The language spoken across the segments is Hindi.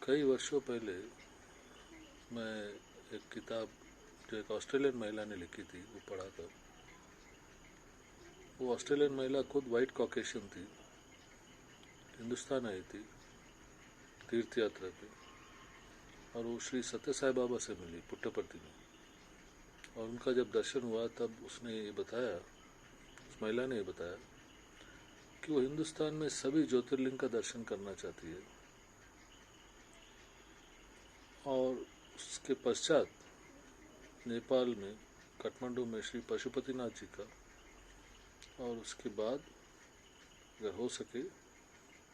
कई वर्षों पहले मैं एक किताब जो एक ऑस्ट्रेलियन महिला ने लिखी थी वो पढ़ा था। वो ऑस्ट्रेलियन महिला खुद वाइट कॉकेशियन थी, हिंदुस्तान आई थी तीर्थ यात्रा पे, और वो श्री सत्य साई बाबा से मिली पुट्टपर्ती में। और उनका जब दर्शन हुआ तब उसने ये बताया, उस महिला ने ये बताया कि वो हिंदुस्तान में सभी ज्योतिर्लिंग का दर्शन करना चाहती है। और उसके पश्चात नेपाल में काठमांडू में श्री पशुपतिनाथ जी का, और उसके बाद अगर हो सके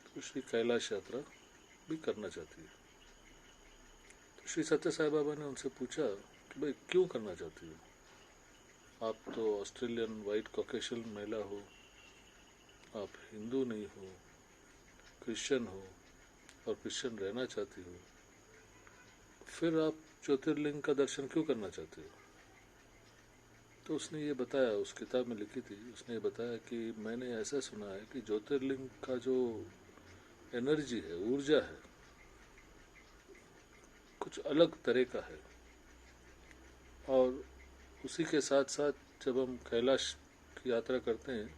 तो श्री कैलाश यात्रा भी करना चाहती है। तो श्री सत्य साई बाबा ने उनसे पूछा कि भाई क्यों करना चाहती हो, आप तो ऑस्ट्रेलियन वाइट कॉकेशियन महिला हो, आप हिंदू नहीं हो, क्रिश्चियन हो और क्रिश्चियन रहना चाहती हो, फिर आप ज्योतिर्लिंग का दर्शन क्यों करना चाहते हो। तो उसने ये बताया, उस किताब में लिखी थी, उसने ये बताया कि मैंने ऐसा सुना है कि ज्योतिर्लिंग का जो एनर्जी है, ऊर्जा है, कुछ अलग तरह का है। और उसी के साथ साथ जब हम कैलाश की यात्रा करते हैं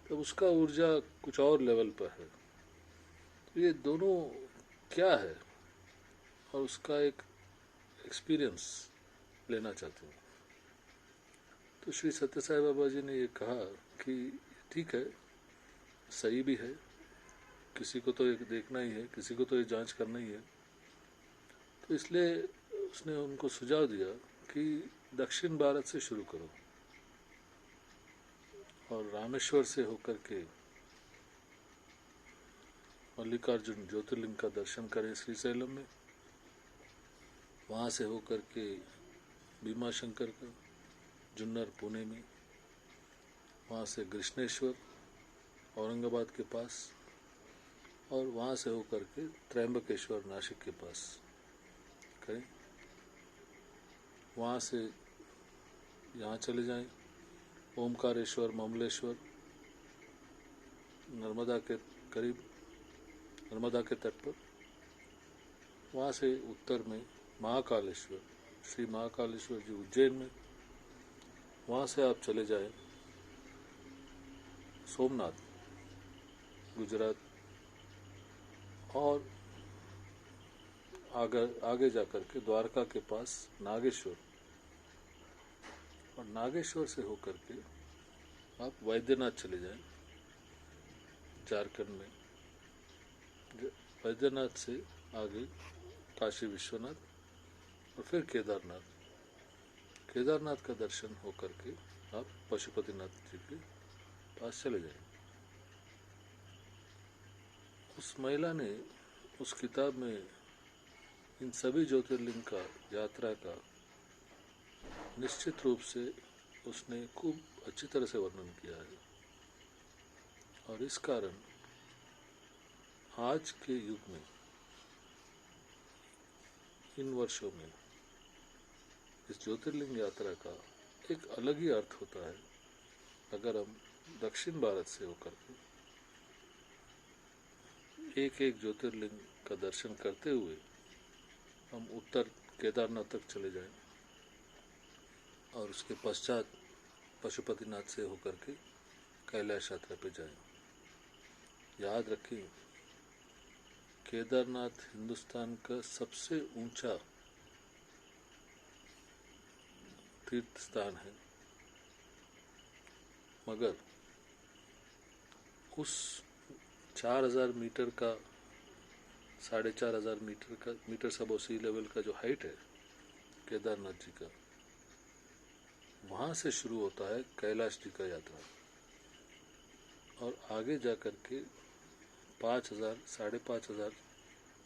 तब उसका ऊर्जा कुछ और लेवल पर है। तो ये दोनों क्या है, और उसका एक एक्सपीरियंस लेना चाहती हूँ। तो श्री सत्य साई बाबा जी ने ये कहा कि ठीक है, सही भी है, किसी को तो एक देखना ही है, किसी को तो ये जांच करना ही है। तो इसलिए उसने उनको सुझाव दिया कि दक्षिण भारत से शुरू करो और रामेश्वर से होकर के मल्लिकार्जुन ज्योतिर्लिंग का दर्शन करें श्रीशैलम में, वहाँ से होकर के भीमा शंकर का जुन्नर पुणे में, वहाँ से कृष्णेश्वर औरंगाबाद के पास, और वहाँ से होकर के त्र्यंबकेश्वर नासिक के पास करें। वहाँ से यहाँ चले जाएं ओमकारेश्वर ममलेश्वर, नर्मदा के करीब, नर्मदा के तट पर। वहाँ से उत्तर में महाकालेश्वर, श्री महाकालेश्वर जी उज्जैन में। वहाँ से आप चले जाएं सोमनाथ गुजरात, और आगे जाकर के द्वारका के पास नागेश्वर, और नागेश्वर से होकर के आप वैद्यनाथ चले जाएं झारखंड में। वैद्यनाथ से आगे काशी विश्वनाथ, और फिर केदारनाथ। केदारनाथ का दर्शन होकर के आप पशुपतिनाथ जी के पास चले जाएं। उस महिला ने उस किताब में इन सभी ज्योतिर्लिंग का यात्रा का निश्चित रूप से उसने खूब अच्छी तरह से वर्णन किया है। और इस कारण आज के युग में, इन वर्षों में, इस ज्योतिर्लिंग यात्रा का एक अलग ही अर्थ होता है अगर हम दक्षिण भारत से होकर के एक एक ज्योतिर्लिंग का दर्शन करते हुए हम उत्तर केदारनाथ तक चले जाएं, और उसके पश्चात पशुपतिनाथ से होकर के कैलाश यात्रा पे जाएं। याद रखें, केदारनाथ हिंदुस्तान का सबसे ऊंचा तीर्थ स्थान है, मगर उस 4000 मीटर का, 4500 मीटर का, मीटर सब सी लेवल का जो हाइट है केदारनाथ जी का, वहाँ से शुरू होता है कैलाश जी का यात्रा, और आगे जाकर के 5000, 5500,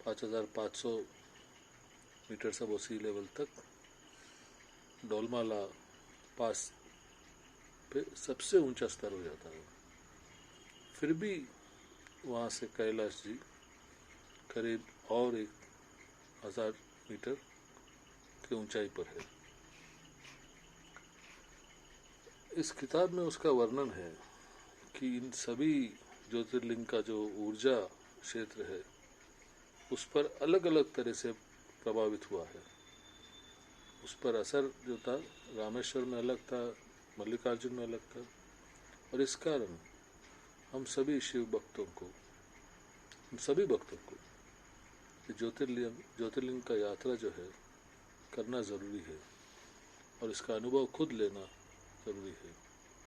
5500 मीटर सब सी लेवल तक डोलमाला पास पे सबसे ऊंचा स्तर हो जाता है। फिर भी वहाँ से कैलाश जी करीब और 1000 मीटर की ऊंचाई पर है। इस किताब में उसका वर्णन है कि इन सभी ज्योतिर्लिंग का जो ऊर्जा क्षेत्र है उस पर अलग अलग तरह से प्रभावित हुआ है। उस पर असर जो था रामेश्वर में अलग था, मल्लिकार्जुन में अलग था, और इस कारण हम सभी शिव भक्तों को, हम सभी भक्तों को ज्योतिर्लिंग का यात्रा जो है करना ज़रूरी है और इसका अनुभव खुद लेना ज़रूरी है।